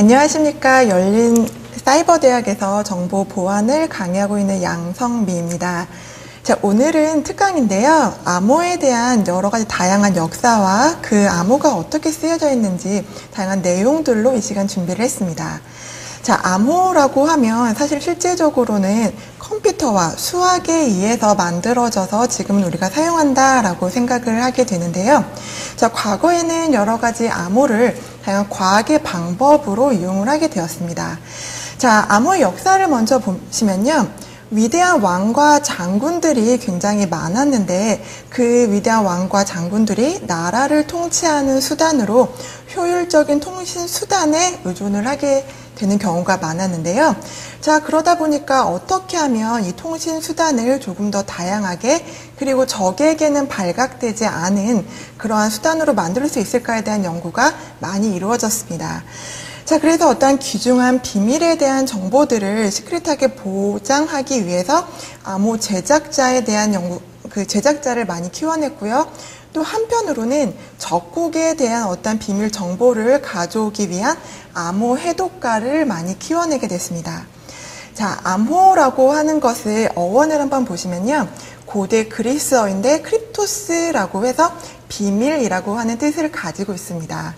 안녕하십니까. 열린 사이버대학에서 정보 보안을 강의하고 있는 양성미입니다. 자, 오늘은 특강인데요. 암호에 대한 여러 가지 다양한 역사와 그 암호가 어떻게 쓰여져 있는지 다양한 내용들로 이 시간 준비를 했습니다. 자, 암호라고 하면 사실 실제적으로는 컴퓨터와 수학에 의해서 만들어져서 지금은 우리가 사용한다라고 생각을 하게 되는데요. 자, 과거에는 여러 가지 암호를 다양한 과학의 방법으로 이용을 하게 되었습니다. 자, 암호의 역사를 먼저 보시면요. 위대한 왕과 장군들이 굉장히 많았는데 그 위대한 왕과 장군들이 나라를 통치하는 수단으로 효율적인 통신 수단에 의존을 하게 되는 경우가 많았는데요. 자, 그러다 보니까 어떻게 하면 이 통신 수단을 조금 더 다양하게 그리고 적에게는 발각되지 않은 그러한 수단으로 만들 수 있을까에 대한 연구가 많이 이루어졌습니다. 자, 그래서 어떠한 귀중한 비밀에 대한 정보들을 시크릿하게 보장하기 위해서 암호 제작자에 대한 연구, 그 제작자를 많이 키워냈고요. 또 한편으로는 적국에 대한 어떤 비밀 정보를 가져오기 위한 암호 해독가를 많이 키워내게 됐습니다. 자, 암호라고 하는 것을 어원을 한번 보시면요. 고대 그리스어인데 크립토스라고 해서 비밀이라고 하는 뜻을 가지고 있습니다.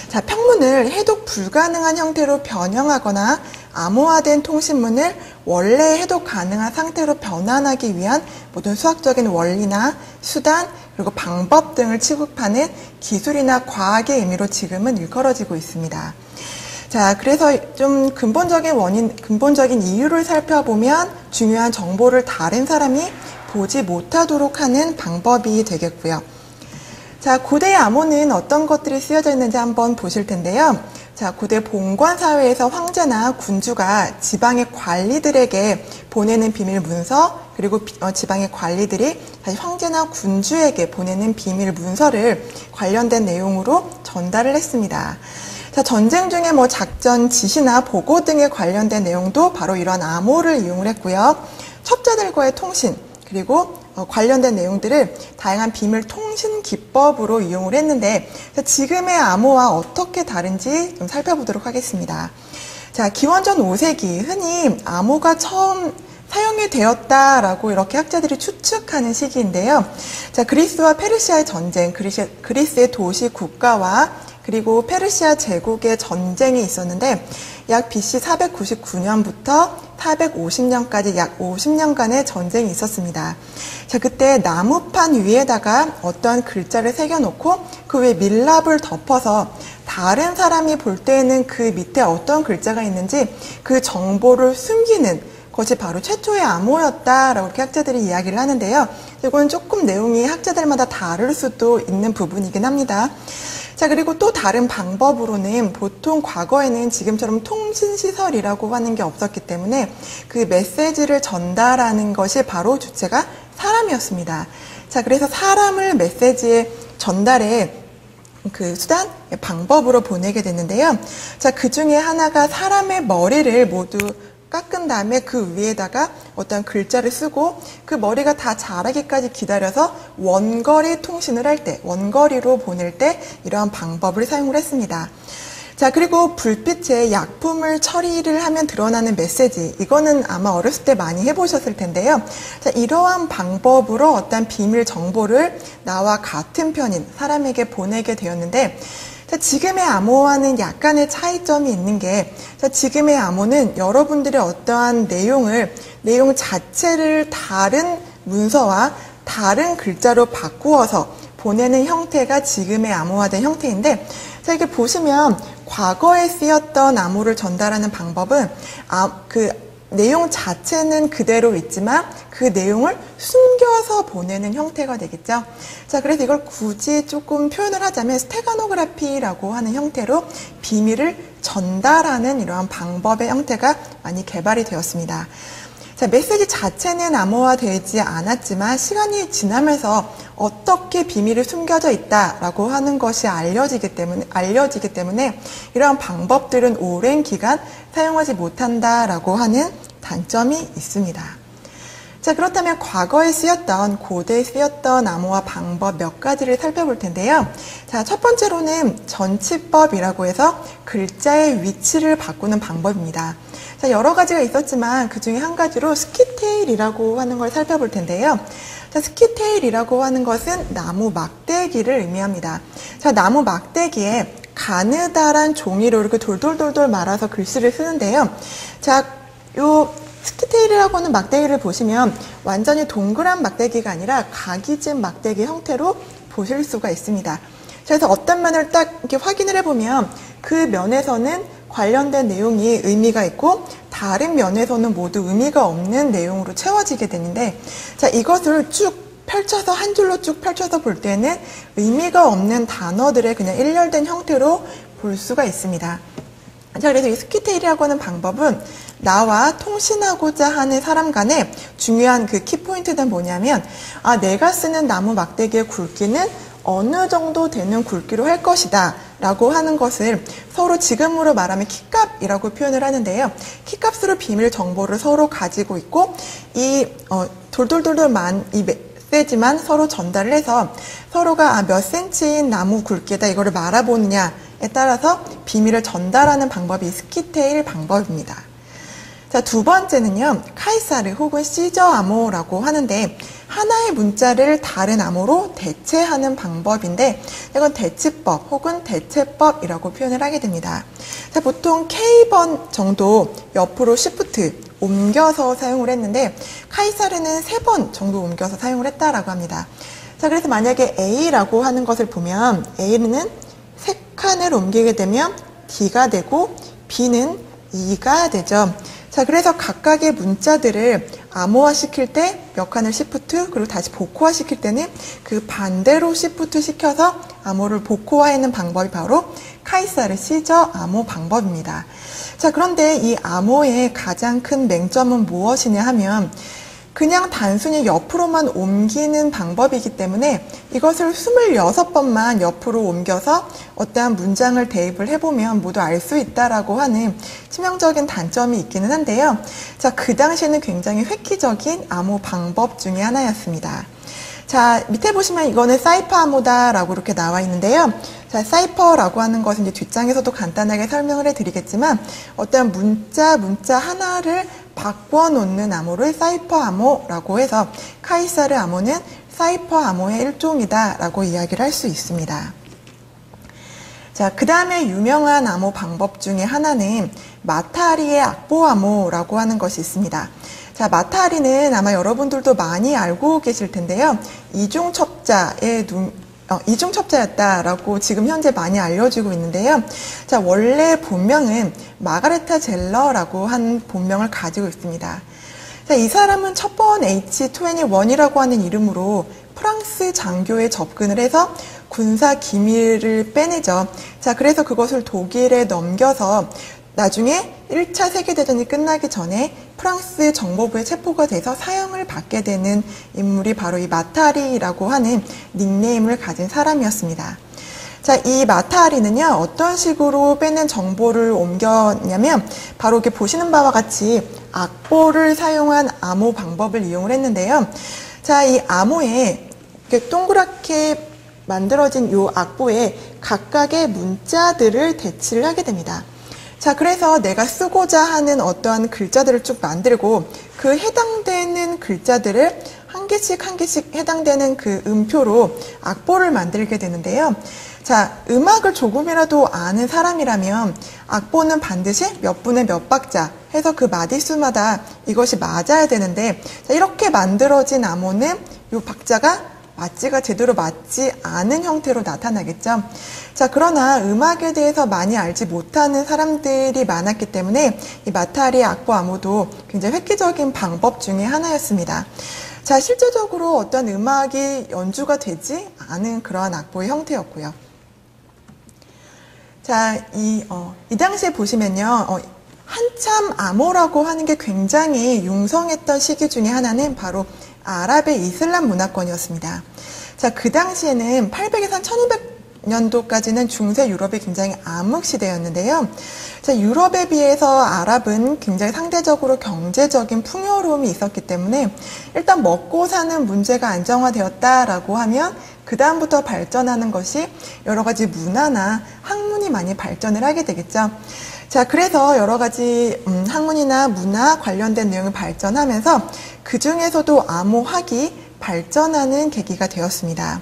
자, 평문을 해독 불가능한 형태로 변형하거나 암호화된 통신문을 원래 해독 가능한 상태로 변환하기 위한 모든 수학적인 원리나 수단 그리고 방법 등을 취급하는 기술이나 과학의 의미로 지금은 일컬어지고 있습니다. 자, 그래서 좀 근본적인 이유를 살펴보면 중요한 정보를 다른 사람이 보지 못하도록 하는 방법이 되겠고요. 자, 고대의 암호는 어떤 것들이 쓰여져 있는지 한번 보실 텐데요. 자, 고대 봉건 사회에서 황제나 군주가 지방의 관리들에게 보내는 비밀 문서, 그리고 지방의 관리들이 다시 황제나 군주에게 보내는 비밀 문서를 관련된 내용으로 전달을 했습니다. 자, 전쟁 중에 작전 지시나 보고 등에 관련된 내용도 바로 이러한 암호를 이용을 했고요. 첩자들과의 통신, 그리고 관련된 내용들을 다양한 비밀 통신 기법으로 이용을 했는데, 지금의 암호와 어떻게 다른지 좀 살펴보도록 하겠습니다. 자, 기원전 5세기 흔히 암호가 처음 사용이 되었다라고 이렇게 학자들이 추측하는 시기인데요. 자, 그리스와 페르시아의 전쟁, 그리스의 도시 국가와 그리고 페르시아 제국의 전쟁이 있었는데 약 BC 499년부터 450년까지 약 50년간의 전쟁이 있었습니다. 자, 그때 나무판 위에다가 어떤 글자를 새겨놓고 그 위에 밀랍을 덮어서 다른 사람이 볼 때에는 그 밑에 어떤 글자가 있는지 그 정보를 숨기는 것이 바로 최초의 암호였다라고 이렇게 학자들이 이야기를 하는데요. 이건 조금 내용이 학자들마다 다를 수도 있는 부분이긴 합니다. 자, 그리고 또 다른 방법으로는 보통 과거에는 지금처럼 통신시설이라고 하는 게 없었기 때문에 그 메시지를 전달하는 것이 바로 주체가 사람이었습니다. 자, 그래서 사람을 메시지의 전달에 그 수단, 방법으로 보내게 됐는데요. 자, 그 중에 하나가 사람의 머리를 모두 깎은 다음에 그 위에다가 어떤 글자를 쓰고 그 머리가 다 자라기까지 기다려서 원거리 통신을 할 때, 원거리로 보낼 때 이러한 방법을 사용을 했습니다. 자, 그리고 불빛에 약품을 처리를 하면 드러나는 메시지, 이거는 아마 어렸을 때 많이 해보셨을 텐데요. 자, 이러한 방법으로 어떤 비밀 정보를 나와 같은 편인 사람에게 보내게 되었는데, 자, 지금의 암호와는 약간의 차이점이 있는 게, 자, 지금의 암호는 여러분들이 어떠한 내용 자체를 다른 문서와 다른 글자로 바꾸어서 보내는 형태가 지금의 암호화된 형태인데, 자, 이렇게 보시면 과거에 쓰였던 암호를 전달하는 방법은 내용 자체는 그대로 있지만 그 내용을 숨겨서 보내는 형태가 되겠죠. 자, 그래서 이걸 굳이 조금 표현을 하자면 스테가노그래피라고 하는 형태로 비밀을 전달하는 이러한 방법의 형태가 많이 개발이 되었습니다. 자, 메시지 자체는 암호화되지 않았지만 시간이 지나면서 어떻게 비밀이 숨겨져 있다라고 하는 것이 알려지기 때문에 이러한 방법들은 오랜 기간 사용하지 못한다라고 하는 단점이 있습니다. 자, 그렇다면 과거에 쓰였던, 고대에 쓰였던 암호화 방법 몇 가지를 살펴볼 텐데요. 자, 첫 번째로는 전치법이라고 해서 글자의 위치를 바꾸는 방법입니다. 자, 여러 가지가 있었지만 그 중에 한 가지로 스키테일이라고 하는 걸 살펴볼 텐데요. 자, 스키테일이라고 하는 것은 나무 막대기를 의미합니다. 자, 나무 막대기에 가느다란 종이로 이렇게 돌돌돌돌 말아서 글씨를 쓰는데요. 자, 요 스키테일이라고 하는 막대기를 보시면 완전히 동그란 막대기가 아니라 각이진 막대기 형태로 보실 수가 있습니다. 그래서 어떤 면을 딱 이렇게 확인을 해보면 그 면에서는 관련된 내용이 의미가 있고 다른 면에서는 모두 의미가 없는 내용으로 채워지게 되는데, 자, 이것을 쭉 펼쳐서 한 줄로 쭉 펼쳐서 볼 때는 의미가 없는 단어들의 그냥 일렬된 형태로 볼 수가 있습니다. 자, 그래서 이 스키테일이라고 하는 방법은 나와 통신하고자 하는 사람 간에 중요한 그 키포인트는 뭐냐면, 아, 내가 쓰는 나무 막대기의 굵기는 어느 정도 되는 굵기로 할 것이다 라고 하는 것을 서로 지금으로 말하면 키값이라고 표현을 하는데요. 키값으로 비밀 정보를 서로 가지고 있고, 이 돌돌돌돌만 이 메시지만 서로 전달을 해서 서로가 몇 센치인 나무 굵기다 이거를 말아보느냐에 따라서 비밀을 전달하는 방법이 스키테일 방법입니다. 자, 두 번째는요, 카이사르 혹은 시저 암호라고 하는데, 하나의 문자를 다른 암호로 대체하는 방법인데, 이건 대치법 혹은 대체법이라고 표현을 하게 됩니다. 자, 보통 K번 정도 옆으로 시프트 옮겨서 사용을 했는데, 카이사르는 3번 정도 옮겨서 사용을 했다라고 합니다. 자, 그래서 만약에 A라고 하는 것을 보면, A는 3칸을 옮기게 되면 D가 되고, B는 2가 되죠. 자, 그래서 각각의 문자들을 암호화 시킬 때 몇 칸을 시프트, 그리고 다시 복호화 시킬 때는 그 반대로 시프트 시켜서 암호를 복호화하는 방법이 바로 카이사르 시저 암호 방법입니다. 자, 그런데 이 암호의 가장 큰 맹점은 무엇이냐 하면 그냥 단순히 옆으로만 옮기는 방법이기 때문에 이것을 26번만 옆으로 옮겨서 어떠한 문장을 대입을 해보면 모두 알 수 있다라고 하는 치명적인 단점이 있기는 한데요. 자, 그 당시에는 굉장히 획기적인 암호 방법 중에 하나였습니다. 자, 밑에 보시면 이거는 사이퍼 암호다라고 이렇게 나와 있는데요. 자, 사이퍼라고 하는 것은 이제 뒷장에서도 간단하게 설명을 해드리겠지만 어떠한 문자 하나를 바꿔놓는 암호를 사이퍼 암호라고 해서 카이사르 암호는 사이퍼 암호의 일종이다라고 이야기를 할 수 있습니다. 자, 그 다음에 유명한 암호 방법 중에 하나는 마타리의 악보 암호라고 하는 것이 있습니다. 자, 마타리는 아마 여러분들도 많이 알고 계실 텐데요. 이중첩자였다라고 지금 현재 많이 알려지고 있는데요. 자, 원래 본명은 마가레타 젤러라고 한 본명을 가지고 있습니다. 자, 이 사람은 첫 번 H21이라고 하는 이름으로 프랑스 장교에 접근을 해서 군사 기밀을 빼내죠. 자, 그래서 그것을 독일에 넘겨서 나중에 1차 세계대전이 끝나기 전에 프랑스 정보부에 체포가 돼서 사형을 받게 되는 인물이 바로 이 마타리라고 하는 닉네임을 가진 사람이었습니다. 자, 이 마타리는요, 어떤 식으로 빼낸 정보를 옮겼냐면, 바로 이렇게 보시는 바와 같이 악보를 사용한 암호 방법을 이용을 했는데요. 자, 이 암호에 이렇게 동그랗게 만들어진 이 악보에 각각의 문자들을 대치를 하게 됩니다. 자, 그래서 내가 쓰고자 하는 어떠한 글자들을 쭉 만들고 그 해당되는 글자들을 한 개씩 해당되는 그 음표로 악보를 만들게 되는데요. 자, 음악을 조금이라도 아는 사람이라면 악보는 반드시 몇 분의 몇 박자 해서 그 마디수마다 이것이 맞아야 되는데, 자, 이렇게 만들어진 암호는 이 박자가 맞지가 제대로 맞지 않은 형태로 나타나겠죠. 자, 그러나 음악에 대해서 많이 알지 못하는 사람들이 많았기 때문에 이 마타리의 악보 암호도 굉장히 획기적인 방법 중에 하나였습니다. 자, 실제적으로 어떤 음악이 연주가 되지 않은 그러한 악보의 형태였고요. 자, 이 당시에 보시면요, 한참 암호라고 하는 게 굉장히 융성했던 시기 중에 하나는 바로 아랍의 이슬람 문화권이었습니다. 자, 그 당시에는 800에서 1900년도까지는 중세 유럽이 굉장히 암흑 시대였는데요. 자, 유럽에 비해서 아랍은 굉장히 상대적으로 경제적인 풍요로움이 있었기 때문에 일단 먹고 사는 문제가 안정화되었다라고 하면 그 다음부터 발전하는 것이 여러 가지 문화나 학문이 많이 발전을 하게 되겠죠. 자, 그래서 여러 가지 학문이나 문화 관련된 내용이 발전하면서 그 중에서도 암호학이 발전하는 계기가 되었습니다.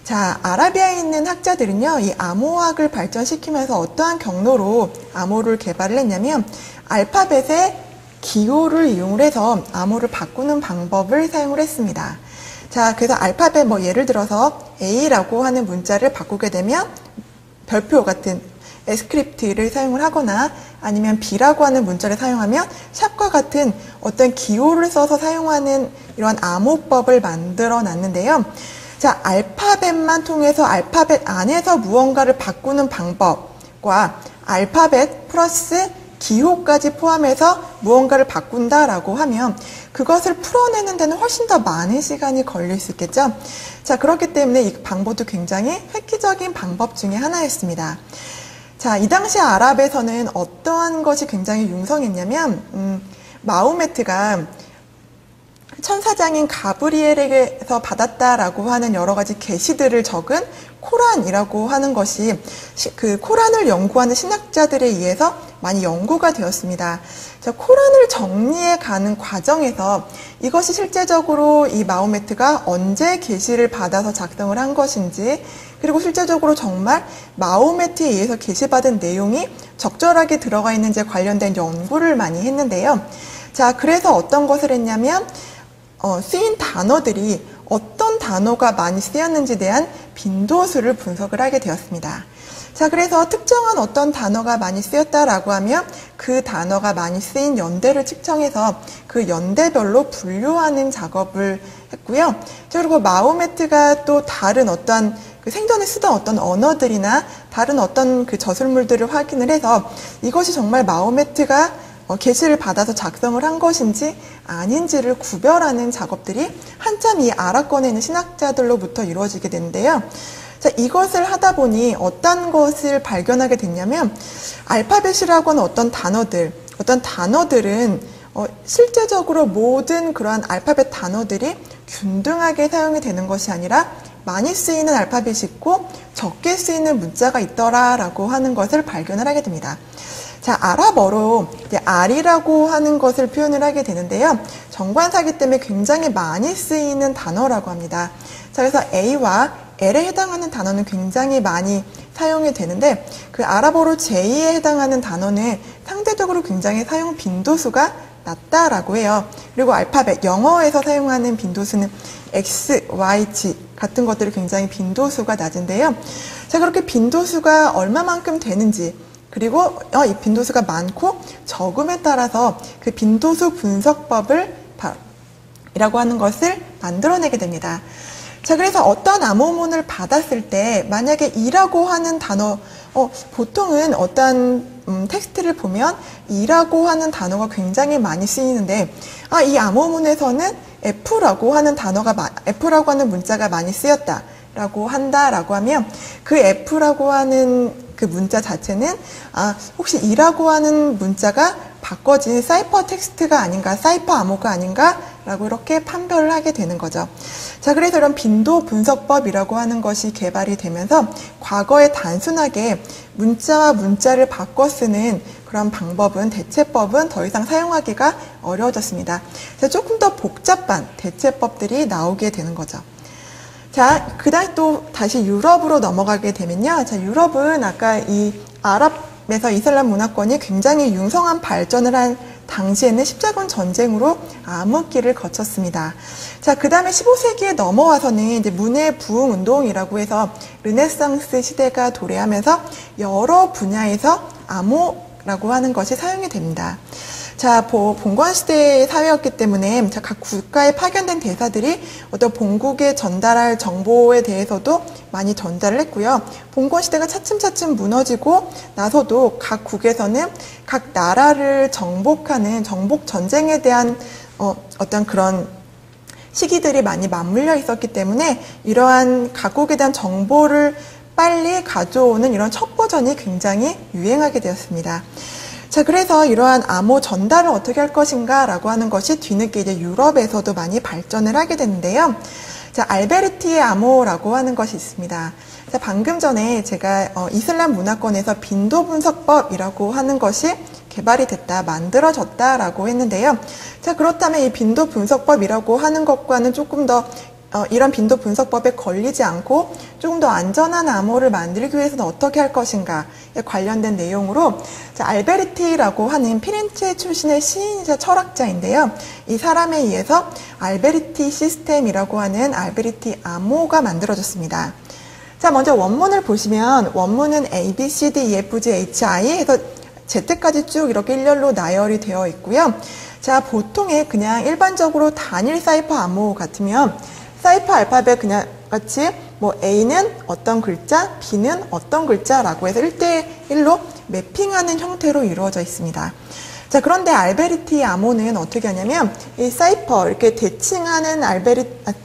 자, 아라비아에 있는 학자들은요, 이 암호학을 발전시키면서 어떠한 경로로 암호를 개발을 했냐면 알파벳의 기호를 이용을 해서 암호를 바꾸는 방법을 사용을 했습니다. 자, 그래서 알파벳 예를 들어서 A라고 하는 문자를 바꾸게 되면 별표 같은 에스크립트를 사용을 하거나 아니면 B라고 하는 문자를 사용하면 샵과 같은 어떤 기호를 써서 사용하는 이런 암호법을 만들어 놨는데요. 자, 알파벳만 통해서 알파벳 안에서 무언가를 바꾸는 방법과 알파벳 플러스 기호까지 포함해서 무언가를 바꾼다라고 하면 그것을 풀어내는 데는 훨씬 더 많은 시간이 걸릴 수 있겠죠. 자, 그렇기 때문에 이 방법도 굉장히 획기적인 방법 중에 하나였습니다. 자, 이 당시 아랍에서는 어떠한 것이 굉장히 융성했냐면 마호메트가 천사장인 가브리엘에게서 받았다라고 하는 여러 가지 계시들을 적은 코란이라고 하는 것이 그 코란을 연구하는 신학자들에 의해서 많이 연구가 되었습니다. 자, 코란을 정리해 가는 과정에서 이것이 실제적으로 이 마호메트가 언제 계시를 받아서 작성을 한 것인지, 그리고 실제적으로 정말 마호메트에 의해서 계시받은 내용이 적절하게 들어가 있는지에 관련된 연구를 많이 했는데요. 자, 그래서 어떤 것을 했냐면 쓰인 단어들이 어떤 단어가 많이 쓰였는지에 대한 빈도수를 분석을 하게 되었습니다. 자, 그래서 특정한 어떤 단어가 많이 쓰였다라고 하면 그 단어가 많이 쓰인 연대를 측정해서 그 연대별로 분류하는 작업을 했고요. 자, 그리고 마호메트가 또 다른 어떤 그 생전에 쓰던 어떤 언어들이나 다른 어떤 그 저술물들을 확인을 해서 이것이 정말 마호메트가 계시를 받아서 작성을 한 것인지 아닌지를 구별하는 작업들이 한참 이 아랍권에 있는 신학자들로부터 이루어지게 되는데요. 자, 이것을 하다 보니 어떤 것을 발견하게 됐냐면 알파벳이라고 하는 어떤 단어들은 실제적으로 모든 그러한 알파벳 단어들이 균등하게 사용이 되는 것이 아니라 많이 쓰이는 알파벳이 있고 적게 쓰이는 문자가 있더라라고 하는 것을 발견을 하게 됩니다. 자, 아랍어로 이제 알이라고 하는 것을 표현을 하게 되는데요. 정관사기 때문에 굉장히 많이 쓰이는 단어라고 합니다. 자, 그래서 A와 L에 해당하는 단어는 굉장히 많이 사용이 되는데 그 아랍어로 J에 해당하는 단어는 상대적으로 굉장히 사용 빈도수가 낮다라고 해요. 그리고 알파벳, 영어에서 사용하는 빈도수는 X, Y, G 같은 것들이 굉장히 빈도수가 낮은데요. 자, 그렇게 빈도수가 얼마만큼 되는지, 그리고 이 빈도수가 많고 적음에 따라서 그 빈도수 분석법을 이라고 하는 것을 만들어내게 됩니다. 자, 그래서 어떤 암호문을 받았을 때 만약에 이라고 하는 단어, 보통은 어떤 텍스트를 보면 이라고 하는 단어가 굉장히 많이 쓰이는데 이 암호문에서는 F라고 하는 F라고 하는 문자가 많이 쓰였다라고 한다라고 하면 그 F라고 하는 그 문자 자체는 혹시 이라고 하는 문자가 바꿔진 사이퍼 텍스트가 아닌가, 사이퍼 암호가 아닌가 라고 이렇게 판별을 하게 되는 거죠. 자, 그래서 이런 빈도 분석법이라고 하는 것이 개발이 되면서 과거에 단순하게 문자와 문자를 바꿔 쓰는 그런 방법은, 대체법은 더 이상 사용하기가 어려워졌습니다. 자, 조금 더 복잡한 대체법들이 나오게 되는 거죠. 자, 그다음 또 다시 유럽으로 넘어가게 되면요. 자, 유럽은 아까 이 아랍에서 이슬람 문화권이 굉장히 융성한 발전을 한 당시에는 십자군 전쟁으로 암흑기를 거쳤습니다. 자, 그 다음에 15세기에 넘어와서는 이제 문해 부흥 운동이라고 해서 르네상스 시대가 도래하면서 여러 분야에서 암호라고 하는 것이 사용이 됩니다. 자, 봉건시대의 사회였기 때문에 각 국가에 파견된 대사들이 어떤 본국에 전달할 정보에 대해서도 많이 전달을 했고요. 봉건시대가 차츰차츰 무너지고 나서도 각 국에서는 각 나라를 정복하는 정복전쟁에 대한 어떤 그런 시기들이 많이 맞물려 있었기 때문에 이러한 각국에 대한 정보를 빨리 가져오는 이런 첫 버전이 굉장히 유행하게 되었습니다. 자, 그래서 이러한 암호 전달을 어떻게 할 것인가 라고 하는 것이 뒤늦게 이제 유럽에서도 많이 발전을 하게 되는데요. 자, 알베르티의 암호라고 하는 것이 있습니다. 자, 방금 전에 제가 이슬람 문화권에서 빈도 분석법이라고 하는 것이 개발이 됐다, 만들어졌다라고 했는데요. 자, 그렇다면 이 빈도 분석법이라고 하는 것과는 조금 더 이런 빈도 분석법에 걸리지 않고 조금 더 안전한 암호를 만들기 위해서는 어떻게 할 것인가에 관련된 내용으로 자, 알베르티라고 하는 피렌체 출신의 시인이자 철학자인데요. 이 사람에 의해서 알베르티 시스템이라고 하는 알베르티 암호가 만들어졌습니다. 자, 먼저 원문을 보시면 원문은 A, B, C, D, E, F, G, H, I 해서 Z까지 쭉 이렇게 일렬로 나열이 되어 있고요. 자, 보통의 그냥 일반적으로 단일 사이퍼 암호 같으면 사이퍼 알파벳 그냥 같이 뭐 A는 어떤 글자, B는 어떤 글자라고 해서 1대1로 매핑하는 형태로 이루어져 있습니다. 자, 그런데 알베르티 암호는 어떻게 하냐면 이 사이퍼 이렇게 대칭하는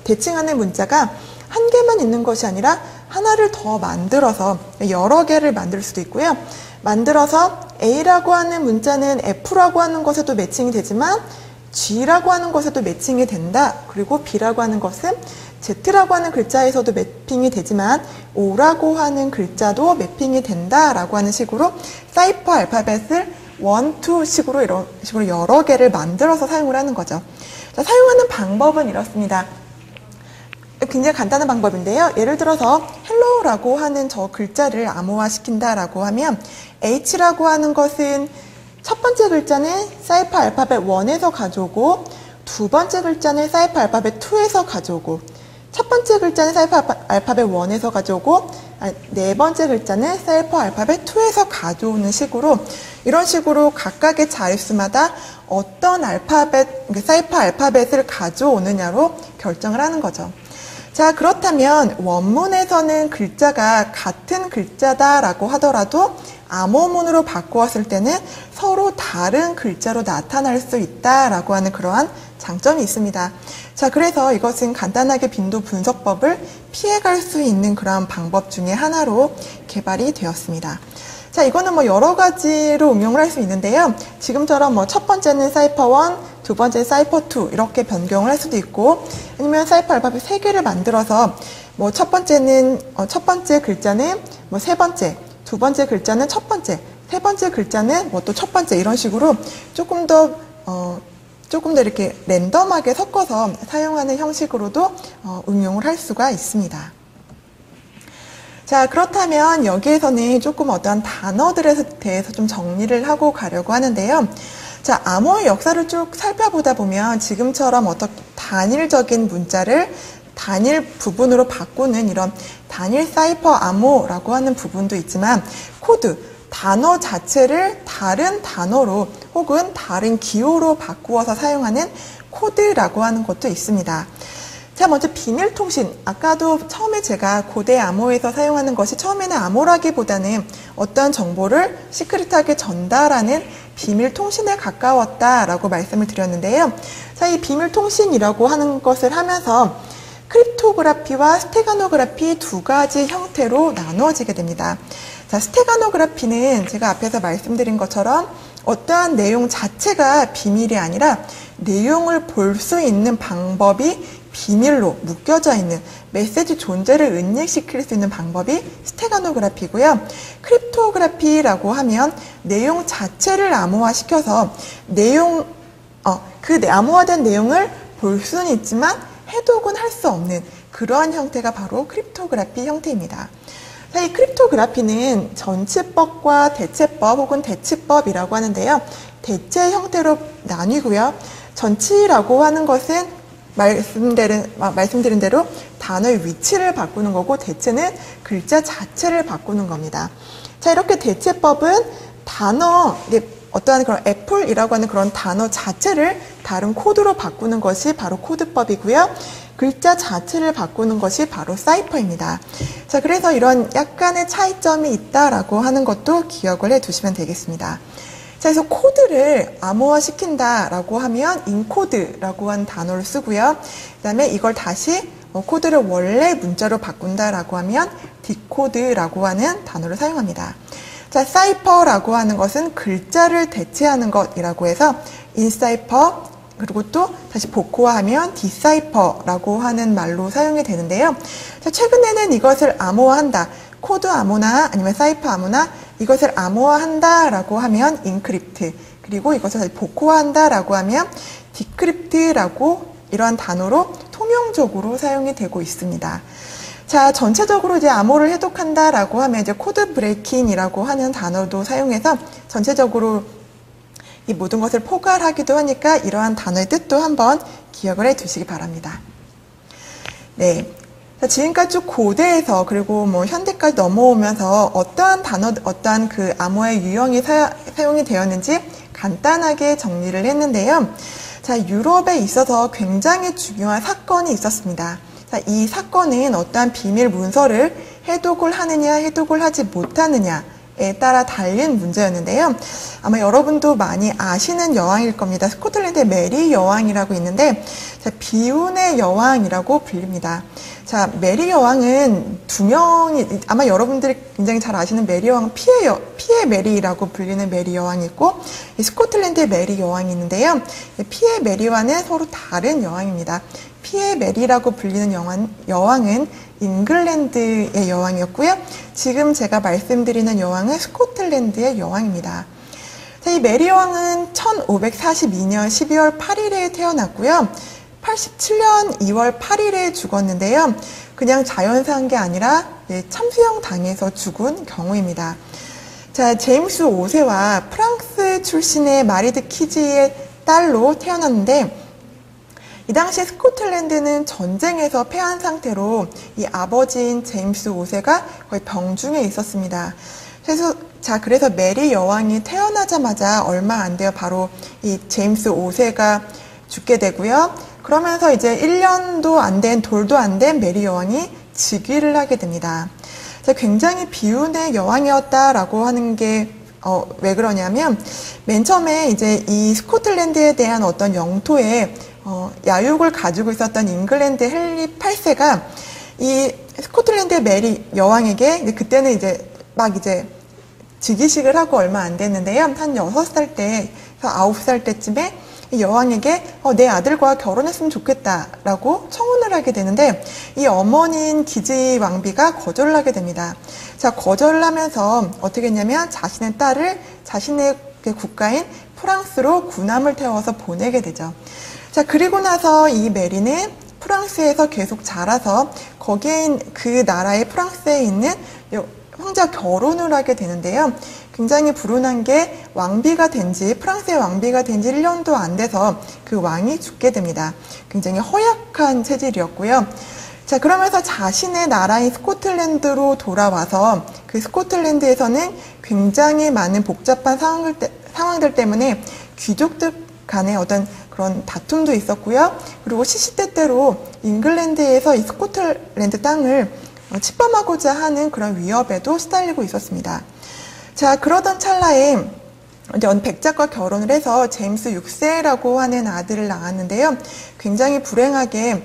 대칭하는 문자가 한 개만 있는 것이 아니라 하나를 더 만들어서 여러 개를 만들 수도 있고요. 만들어서 A라고 하는 문자는 F라고 하는 것에도 매칭이 되지만 G라고 하는 것에도 매칭이 된다. 그리고 B라고 하는 것은 Z라고 하는 글자에서도 매핑이 되지만 O라고 하는 글자도 매핑이 된다라고 하는 식으로 사이퍼 알파벳을 1, 2 식으로 이런 식으로 여러 개를 만들어서 사용을 하는 거죠. 자, 사용하는 방법은 이렇습니다. 굉장히 간단한 방법인데요. 예를 들어서 헬로우라고 하는 저 글자를 암호화시킨다라고 하면 H라고 하는 것은 첫 번째 글자는 사이퍼 알파벳 1에서 가져오고 두 번째 글자는 사이퍼 알파벳 2에서 가져오고 첫 번째 글자는 사이퍼 알파벳 1에서 가져오고 네 번째 글자는 사이퍼 알파벳 2에서 가져오는 식으로 이런 식으로 각각의 자릿수마다 어떤 사이퍼 알파벳을 가져오느냐로 결정을 하는 거죠. 자, 그렇다면 원문에서는 글자가 같은 글자다라고 하더라도 암호문으로 바꾸었을 때는 서로 다른 글자로 나타날 수 있다라고 하는 그러한 장점이 있습니다. 자, 그래서 이것은 간단하게 빈도 분석법을 피해갈 수 있는 그러한 방법 중에 하나로 개발이 되었습니다. 자, 이거는 뭐 여러 가지로 응용을 할 수 있는데요. 지금처럼 뭐 첫 번째는 사이퍼 1, 두 번째는 사이퍼 2 이렇게 변경을 할 수도 있고 아니면 사이퍼 알파벳 3개를 만들어서 뭐 첫 번째 글자는 뭐 세 번째, 두 번째 글자는 첫 번째, 세 번째 글자는 뭐 또 첫 번째 이런 식으로 조금 더 이렇게 랜덤하게 섞어서 사용하는 형식으로도 응용을 할 수가 있습니다. 자, 그렇다면 여기에서는 조금 어떠한 단어들에 대해서 좀 정리를 하고 가려고 하는데요. 자, 암호의 역사를 쭉 살펴보다 보면 지금처럼 어떤 단일적인 문자를 단일 부분으로 바꾸는 이런 단일 사이퍼 암호라고 하는 부분도 있지만 코드, 단어 자체를 다른 단어로 혹은 다른 기호로 바꾸어서 사용하는 코드라고 하는 것도 있습니다. 자, 먼저 비밀통신. 아까도 처음에 제가 고대 암호에서 사용하는 것이 처음에는 암호라기보다는 어떠한 정보를 시크릿하게 전달하는 비밀통신에 가까웠다라고 말씀을 드렸는데요. 자, 이 비밀통신이라고 하는 것을 하면서 크립토그래피와 스테가노그래피 두 가지 형태로 나누어지게 됩니다. 자, 스테가노그래피는 제가 앞에서 말씀드린 것처럼 어떠한 내용 자체가 비밀이 아니라 내용을 볼 수 있는 방법이 비밀로 묶여져 있는 메시지 존재를 은닉시킬 수 있는 방법이 스테가노그래피고요. 크립토그래피라고 하면 내용 자체를 암호화시켜서 그 암호화된 내용을 볼 수는 있지만 해독은 할 수 없는 그러한 형태가 바로 크립토그래피 형태입니다. 자, 이 크립토그래피는 전치법과 대체법 혹은 대치법이라고 하는데요. 대체 형태로 나뉘고요. 전치라고 하는 것은 말씀드린 대로 단어의 위치를 바꾸는 거고 대체는 글자 자체를 바꾸는 겁니다. 자, 이렇게 대체법은 어떠한 그런 애플이라고 하는 그런 단어 자체를 다른 코드로 바꾸는 것이 바로 코드법이고요. 글자 자체를 바꾸는 것이 바로 사이퍼입니다. 자, 그래서 이런 약간의 차이점이 있다라고 하는 것도 기억을 해 두시면 되겠습니다. 자, 그래서 코드를 암호화시킨다라고 하면 인코드라고 하는 단어를 쓰고요. 그 다음에 이걸 다시 코드를 원래 문자로 바꾼다라고 하면 디코드라고 하는 단어를 사용합니다. 자, 사이퍼라고 하는 것은 글자를 대체하는 것이라고 해서 인사이퍼, 그리고 또 다시 복호화하면 디사이퍼라고 하는 말로 사용이 되는데요. 자, 최근에는 이것을 암호화한다. 코드 암호나 아니면 사이퍼 암호나 이것을 암호화한다라고 하면 인크립트, 그리고 이것을 다시 복호화한다라고 하면 디크립트라고 이러한 단어로 통용적으로 사용이 되고 있습니다. 자, 전체적으로 이제 암호를 해독한다라고 하면 이제 코드 브레이킹이라고 하는 단어도 사용해서 전체적으로 이 모든 것을 포괄하기도 하니까 이러한 단어의 뜻도 한번 기억을 해 두시기 바랍니다. 네. 자, 지금까지 쭉 고대에서 그리고 뭐 현대까지 넘어오면서 어떠한 단어, 어떠한 그 암호의 유형이 사용이 되었는지 간단하게 정리를 했는데요. 자, 유럽에 있어서 굉장히 중요한 사건이 있었습니다. 자, 이 사건은 어떠한 비밀 문서를 해독을 하느냐, 해독을 하지 못하느냐에 따라 달린 문제였는데요. 아마 여러분도 많이 아시는 여왕일 겁니다. 스코틀랜드의 메리 여왕이라고 있는데, 자, 비운의 여왕이라고 불립니다. 자, 메리 여왕은 두 명이, 아마 여러분들이 굉장히 잘 아시는 메리 여왕은 피의 메리라고 불리는 메리 여왕이 있고, 이 스코틀랜드의 메리 여왕이 있는데요. 피의 메리와는 서로 다른 여왕입니다. 피의 메리라고 불리는 여왕은 잉글랜드의 여왕이었고요. 지금 제가 말씀드리는 여왕은 스코틀랜드의 여왕입니다. 자, 이 메리 여왕은 1542년 12월 8일에 태어났고요. 87년 2월 8일에 죽었는데요. 그냥 자연사한 게 아니라 참수형 당해서 죽은 경우입니다. 자, 제임스 5세와 프랑스 출신의 마리드 키즈의 딸로 태어났는데, 이 당시에 스코틀랜드는 전쟁에서 패한 상태로 이 아버지인 제임스 5세가 거의 병중에 있었습니다. 그래서 메리 여왕이 태어나자마자 얼마 안 돼요. 바로 이 제임스 5세가 죽게 되고요. 그러면서 이제 1년도 안 된, 돌도 안 된 메리 여왕이 즉위를 하게 됩니다. 자, 굉장히 비운의 여왕이었다라고 하는 게 왜 그러냐면, 맨 처음에 이제 이 스코틀랜드에 대한 어떤 영토에 야육을 가지고 있었던 잉글랜드 헨리 8세가 이 스코틀랜드의 메리 여왕에게 그때는 이제 막 이제 즉위식을 하고 얼마 안 됐는데요. 한 6살 때에서 9살 때쯤에 이 여왕에게 내 아들과 결혼했으면 좋겠다라고 청혼을 하게 되는데, 이 어머니인 기지 왕비가 거절을 하게 됩니다. 자, 거절을 하면서 어떻게 했냐면 자신의 딸을 자신의 국가인 프랑스로 군함을 태워서 보내게 되죠. 자, 그리고 나서 이 메리는 프랑스에서 계속 자라서 거기에 그 나라의 프랑스에 있는 황제와 결혼을 하게 되는데요. 굉장히 불운한 게 프랑스의 왕비가 된 지 1년도 안 돼서 그 왕이 죽게 됩니다. 굉장히 허약한 체질이었고요. 자, 그러면서 자신의 나라인 스코틀랜드로 돌아와서 그 스코틀랜드에서는 굉장히 많은 복잡한 상황들 때문에 귀족들 간의 어떤 그런 다툼도 있었고요. 그리고 시시때때로 잉글랜드에서 이 스코틀랜드 땅을 침범하고자 하는 그런 위협에도 시달리고 있었습니다. 자, 그러던 찰나에 이제 백작과 결혼을 해서 제임스 6세라고 하는 아들을 낳았는데요. 굉장히 불행하게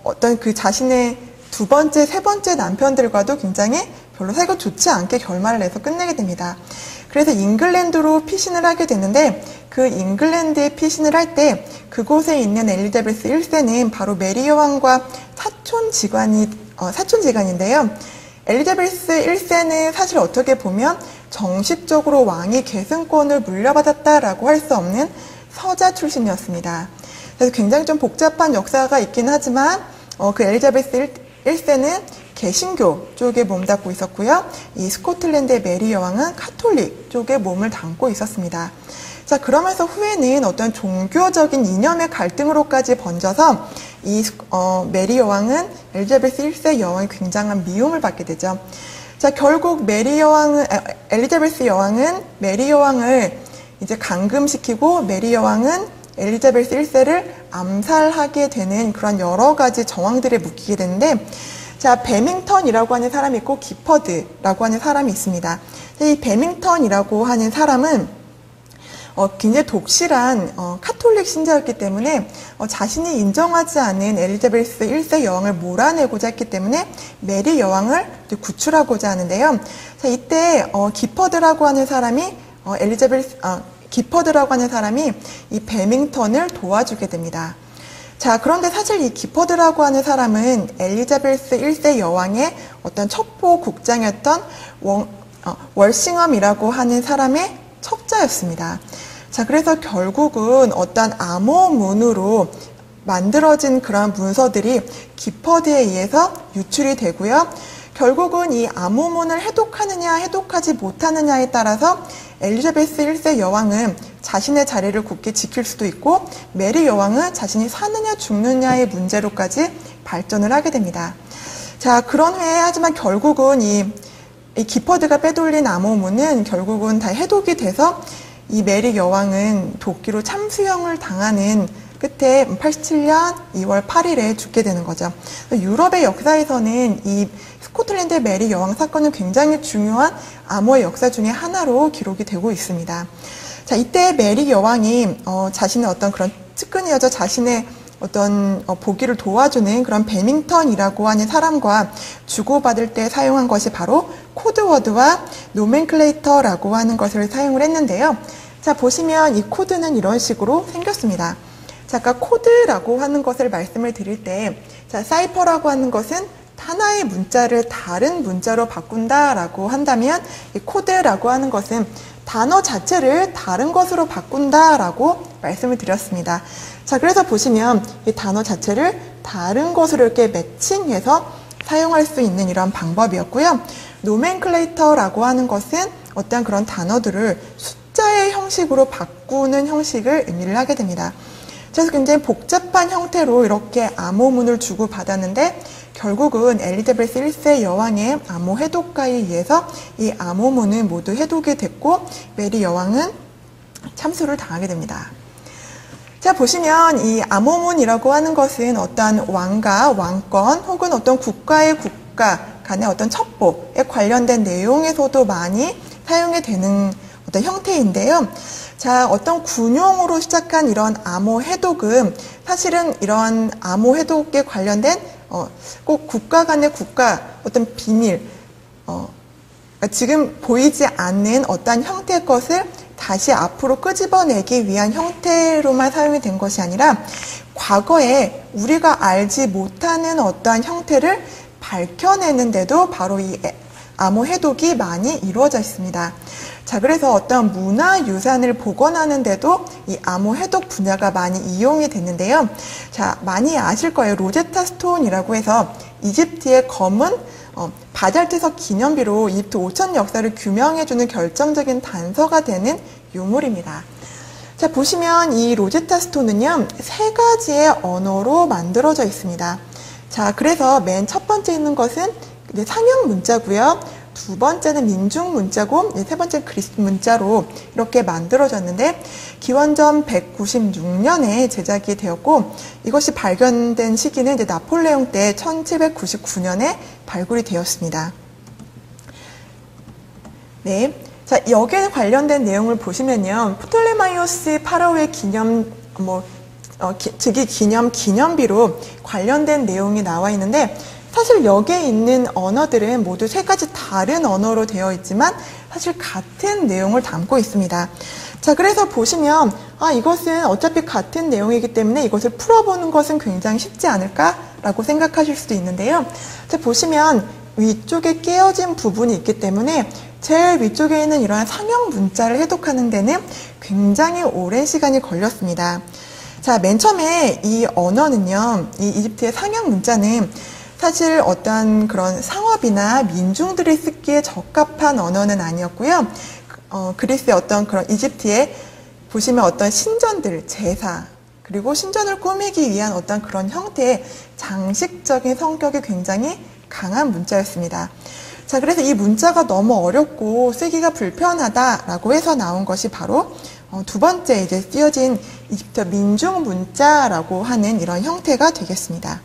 어떤 그 자신의 두 번째, 세 번째 남편들과도 굉장히 별로 사이가 좋지 않게 결말을 내서 끝내게 됩니다. 그래서 잉글랜드로 피신을 하게 되는데, 그 잉글랜드에 피신을 할 때 그곳에 있는 엘리자베스 1세는 바로 메리 여왕과 사촌지간인데요. 엘리자베스 1세는 사실 어떻게 보면 정식적으로 왕위 계승권을 물려받았다라고 할 수 없는 서자 출신이었습니다. 그래서 굉장히 좀 복잡한 역사가 있긴 하지만 그 엘리자베스 1세는 개신교 쪽에 몸담고 있었고요. 이 스코틀랜드의 메리 여왕은 카톨릭 쪽에 몸을 담고 있었습니다. 자, 그러면서 후에는 어떤 종교적인 이념의 갈등으로까지 번져서 이 메리 여왕은 엘리자베스 1세 여왕이 굉장한 미움을 받게 되죠. 자, 결국 엘리자베스 여왕은 메리 여왕을 이제 감금시키고 메리 여왕은 엘리자베스 1세를 암살하게 되는 그런 여러 가지 정황들에 묶이게 되는데, 자, 베밍턴이라고 하는 사람이 있고 기퍼드라고 하는 사람이 있습니다. 이 베밍턴이라고 하는 사람은 굉장히 독실한 카톨릭 신자였기 때문에 자신이 인정하지 않은 엘리자베스 1세 여왕을 몰아내고자 했기 때문에 메리 여왕을 구출하고자 하는데요. 자, 이때 기퍼드라고 하는 사람이 기퍼드라고 하는 사람이 이 배밍턴을 도와주게 됩니다. 자, 그런데 사실 이 기퍼드라고 하는 사람은 엘리자베스 1세 여왕의 어떤 첩보 국장이었던 월싱엄이라고 하는 사람의 첩자였습니다. 자, 그래서 결국은 어떤 암호문으로 만들어진 그러한 문서들이 기퍼드에 의해서 유출이 되고요. 결국은 이 암호문을 해독하느냐 해독하지 못하느냐에 따라서 엘리자베스 1세 여왕은 자신의 자리를 굳게 지킬 수도 있고 메리 여왕은 자신이 사느냐 죽느냐의 문제로까지 발전을 하게 됩니다. 자, 그런 후에 하지만 결국은 이 기퍼드가 빼돌린 암호문은 결국은 다 해독이 돼서 이 메리 여왕은 도끼로 참수형을 당하는 끝에 87년 2월 8일에 죽게 되는 거죠. 유럽의 역사에서는 이 스코틀랜드 메리 여왕 사건은 굉장히 중요한 암호의 역사 중에 하나로 기록이 되고 있습니다. 자, 이때 메리 여왕이 자신의 어떤 그런 측근이어서 자신의 어떤 보기를 도와주는 그런 배밍턴이라고 하는 사람과 주고받을 때 사용한 것이 바로 코드워드와 노멘클레이터라고 하는 것을 사용을 했는데요. 자, 보시면 이 코드는 이런 식으로 생겼습니다. 자, 아까 코드라고 하는 것을 말씀을 드릴 때, 자, 사이퍼라고 하는 것은 하나의 문자를 다른 문자로 바꾼다라고 한다면, 이 코드라고 하는 것은 단어 자체를 다른 것으로 바꾼다라고 말씀을 드렸습니다. 자, 그래서 보시면 이 단어 자체를 다른 것으로 이렇게 매칭해서 사용할 수 있는 이런 방법이었고요. 노멘클레이터라고 하는 것은 어떤 그런 단어들을 숫자의 형식으로 바꾸는 형식을 의미를 하게 됩니다. 그래서 굉장히 복잡한 형태로 이렇게 암호문을 주고받았는데 결국은 엘리자베스 1세 여왕의 암호 해독가에 의해서 이 암호문은 모두 해독이 됐고 메리 여왕은 참수를 당하게 됩니다. 자, 보시면 이 암호문이라고 하는 것은 어떤 왕과 왕권 혹은 어떤 국가의 국가 간의 어떤 첩보에 관련된 내용에서도 많이 사용이 되는 어떤 형태인데요. 자, 어떤 군용으로 시작한 이런 암호 해독은 사실은 이런 암호 해독에 관련된 꼭 국가 간의 어떤 비밀, 그러니까 지금 보이지 않는 어떤 형태의 것을 다시 앞으로 끄집어내기 위한 형태로만 사용이 된 것이 아니라 과거에 우리가 알지 못하는 어떠한 형태를 밝혀내는데도 바로 이 암호 해독이 많이 이루어져 있습니다. 자, 그래서 어떤 문화유산을 복원하는데도 이 암호 해독 분야가 많이 이용이 됐는데요. 자, 많이 아실 거예요. 로제타 스톤이라고 해서 이집트의 검은 바잘트석 기념비로 이집트 5천 역사를 규명해주는 결정적인 단서가 되는 유물입니다. 자, 보시면 이 로제타 스톤은요, 3가지의 언어로 만들어져 있습니다. 자, 그래서 맨 첫 번째 있는 것은 상형 문자고요. 두 번째는 민중 문자고 세 번째는 그리스 문자로 이렇게 만들어졌는데 기원전 196년에 제작이 되었고 이것이 발견된 시기는 이제 나폴레옹 때 1799년에 발굴이 되었습니다. 네. 자, 여기에 관련된 내용을 보시면요. 프톨레마이오스 파라오의 즉위 기념비로 관련된 내용이 나와 있는데 사실 여기에 있는 언어들은 모두 3가지 다른 언어로 되어 있지만 사실 같은 내용을 담고 있습니다. 자, 그래서 보시면 이것은 어차피 같은 내용이기 때문에 이것을 풀어보는 것은 굉장히 쉽지 않을까라고 생각하실 수도 있는데요. 자, 보시면 위쪽에 깨어진 부분이 있기 때문에 제일 위쪽에 있는 이러한 상형 문자를 해독하는 데는 굉장히 오랜 시간이 걸렸습니다. 자, 맨 처음에 이 언어는요, 이 이집트의 상형 문자는 사실 어떤 그런 상업이나 민중들이 쓰기에 적합한 언어는 아니었고요. 그리스의 어떤 그런 이집트에 보시면 어떤 신전들, 제사, 그리고 신전을 꾸미기 위한 어떤 그런 형태의 장식적인 성격이 굉장히 강한 문자였습니다. 자, 그래서 이 문자가 너무 어렵고 쓰기가 불편하다라고 해서 나온 것이 바로 두 번째 이제 쓰여진 이집트 민중 문자라고 하는 이런 형태가 되겠습니다.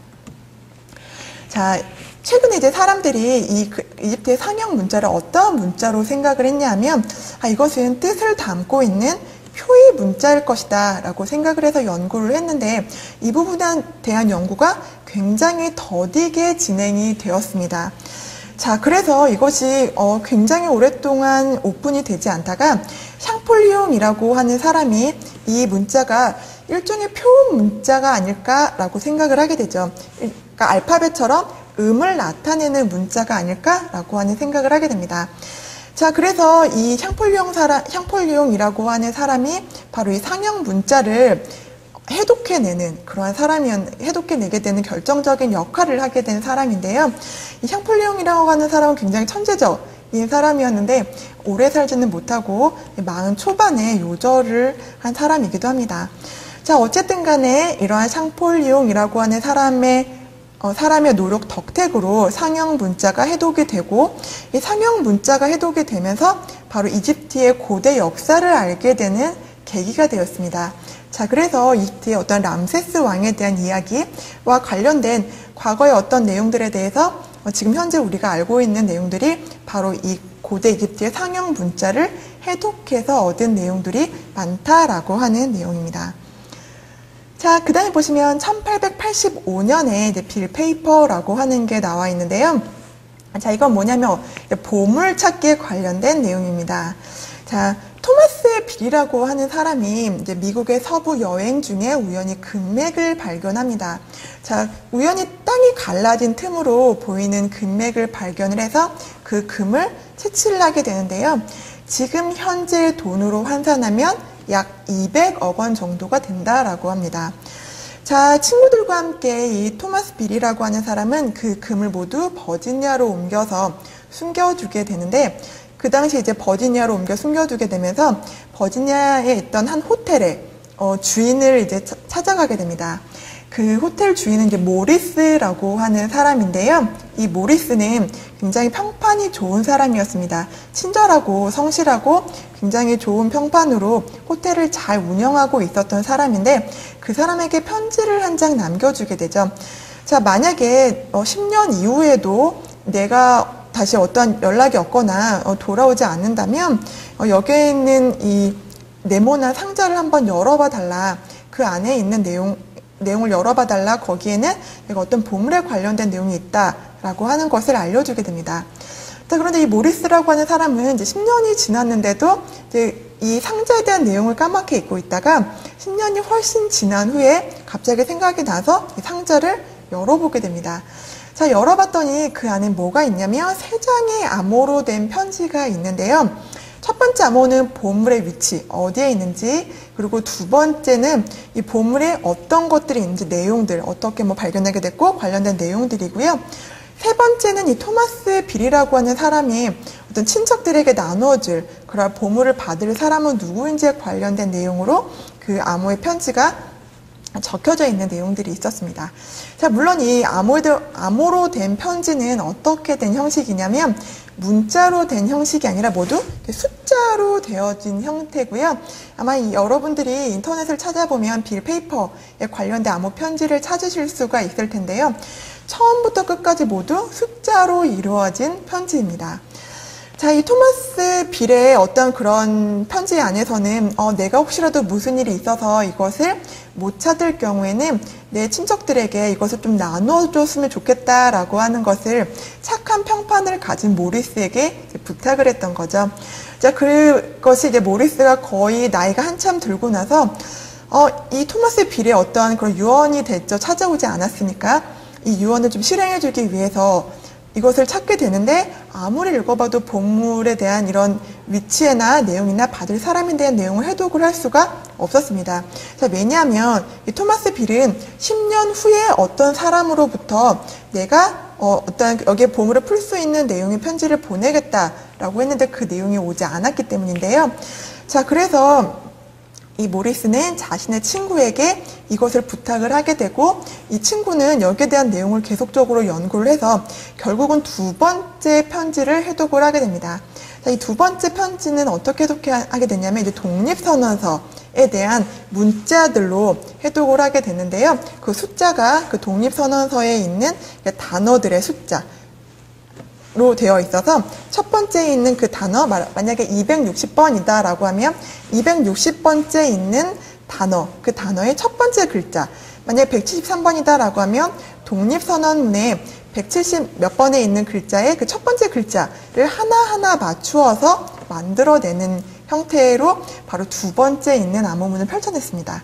자, 최근에 이제 사람들이 이 이집트의 상형 문자를 어떤 문자로 생각을 했냐면 이것은 뜻을 담고 있는 표의 문자일 것이다 라고 생각을 해서 연구를 했는데 이 부분에 대한 연구가 굉장히 더디게 진행이 되었습니다. 자, 그래서 이것이 굉장히 오랫동안 오픈이 되지 않다가 샹폴리옹이라고 하는 사람이 이 문자가 일종의 표 문자가 아닐까라고 생각을 하게 되죠. 그러니까 알파벳처럼 음을 나타내는 문자가 아닐까라고 하는 생각을 하게 됩니다. 자, 그래서 이 샹폴리옹이라고 하는 사람이 바로 이 상형 문자를 해독해내는 그러한 해독해내게 되는 결정적인 역할을 하게 된 사람인데요. 이 샹폴리옹이라고 하는 사람은 굉장히 천재적인 사람이었는데 오래 살지는 못하고 40 초반에 요절을 한 사람이기도 합니다. 자, 어쨌든 간에 이러한 샹폴리옹이라고 하는 사람의 노력 덕택으로 상형 문자가 해독이 되고 이 상형 문자가 해독이 되면서 바로 이집트의 고대 역사를 알게 되는 계기가 되었습니다. 자, 그래서 이집트의 어떤 람세스 왕에 대한 이야기와 관련된 과거의 어떤 내용들에 대해서 지금 현재 우리가 알고 있는 내용들이 바로 이 고대 이집트의 상형 문자를 해독해서 얻은 내용들이 많다라고 하는 내용입니다. 자, 그 다음에 보시면 1885년에 이제 빌 페이퍼라고 하는 게 나와 있는데요. 자, 이건 뭐냐면 보물 찾기에 관련된 내용입니다. 자, 토마스 빌이라고 하는 사람이 이제 미국의 서부 여행 중에 우연히 금맥을 발견합니다. 자, 우연히 땅이 갈라진 틈으로 보이는 금맥을 발견을 해서 그 금을 채취를 하게 되는데요. 지금 현재 돈으로 환산하면 약 200억 원 정도가 된다라고 합니다. 자, 친구들과 함께 이 토마스 빌이라고 하는 사람은 그 금을 모두 버지니아로 옮겨서 숨겨두게 되는데 그 당시 이제 버지니아로 옮겨 숨겨두게 되면서 버지니아에 있던 한 호텔의 주인을 이제 찾아가게 됩니다. 그 호텔 주인은 이제 모리스라고 하는 사람인데요. 이 모리스는 굉장히 평판이 좋은 사람이었습니다. 친절하고 성실하고 굉장히 좋은 평판으로 호텔을 잘 운영하고 있었던 사람인데 그 사람에게 편지를 한 장 남겨주게 되죠. 자, 만약에 10년 이후에도 내가 다시 어떤 연락이 없거나 돌아오지 않는다면 여기에 있는 이 네모난 상자를 한번 열어봐 달라. 그 안에 있는 내용을 열어봐 달라. 거기에는 내가 어떤 보물에 관련된 내용이 있다라고 하는 것을 알려주게 됩니다. 자, 그런데 이 모리스라고 하는 사람은 이제 10년이 지났는데도 이제 이 상자에 대한 내용을 까맣게 잊고 있다가 10년이 훨씬 지난 후에 갑자기 생각이 나서 이 상자를 열어보게 됩니다. 자, 열어봤더니 그 안에 뭐가 있냐면 3장의 암호로 된 편지가 있는데요. 첫 번째 암호는 보물의 위치, 어디에 있는지, 그리고 두 번째는 이 보물에 어떤 것들이 있는지 내용들, 어떻게 발견하게 됐고 관련된 내용들이고요. 세 번째는 이 토마스 빌이라고 하는 사람이 어떤 친척들에게 나눠줄 그런 보물을 받을 사람은 누구인지에 관련된 내용으로 그 암호의 편지가 적혀져 있는 내용들이 있었습니다. 자, 물론 이 암호로 된 편지는 어떻게 된 형식이냐면 문자로 된 형식이 아니라 모두 숫자로 되어진 형태고요. 아마 여러분들이 인터넷을 찾아보면 빌 페이퍼에 관련된 암호 편지를 찾으실 수가 있을 텐데요. 처음부터 끝까지 모두 숫자로 이루어진 편지입니다. 자, 이 토마스 빌의 어떤 그런 편지 안에서는 내가 혹시라도 무슨 일이 있어서 이것을 못 찾을 경우에는 내 친척들에게 이것을 좀 나눠줬으면 좋겠다라고 하는 것을 착한 평판을 가진 모리스에게 부탁을 했던 거죠. 자, 그것이 이제 모리스가 거의 나이가 한참 들고 나서 이 토마스 빌의 어떠한 그런 유언이 대저 찾아오지 않았으니까 이 유언을 좀 실행해주기 위해서 이것을 찾게 되는데 아무리 읽어봐도 보물에 대한 이런 위치나 내용이나 받을 사람에 대한 내용을 해독을 할 수가 없었습니다. 자, 왜냐하면 이 토마스 빌은 10년 후에 어떤 사람으로부터 내가 어떤 여기에 보물을 풀 수 있는 내용의 편지를 보내겠다라고 했는데 그 내용이 오지 않았기 때문인데요. 자, 그래서 이 모리스는 자신의 친구에게 이것을 부탁을 하게 되고 이 친구는 여기에 대한 내용을 계속적으로 연구를 해서 결국은 두 번째 편지를 해독을 하게 됩니다. 자, 이 두 번째 편지는 어떻게 해독하게 되냐면 이제 독립선언서에 대한 문자들로 해독을 하게 되는데요. 그 숫자가 그 독립선언서에 있는 단어들의 숫자, 로 되어 있어서 첫 번째에 있는 그 단어, 만약에 260번이다 라고 하면 260번째 있는 단어, 그 단어의 첫 번째 글자, 만약에 173번이다 라고 하면 독립선언문에 170 몇 번에 있는 글자의 그 첫 번째 글자를 하나하나 맞추어서 만들어내는 형태로 바로 두 번째 있는 암호문을 펼쳐냈습니다.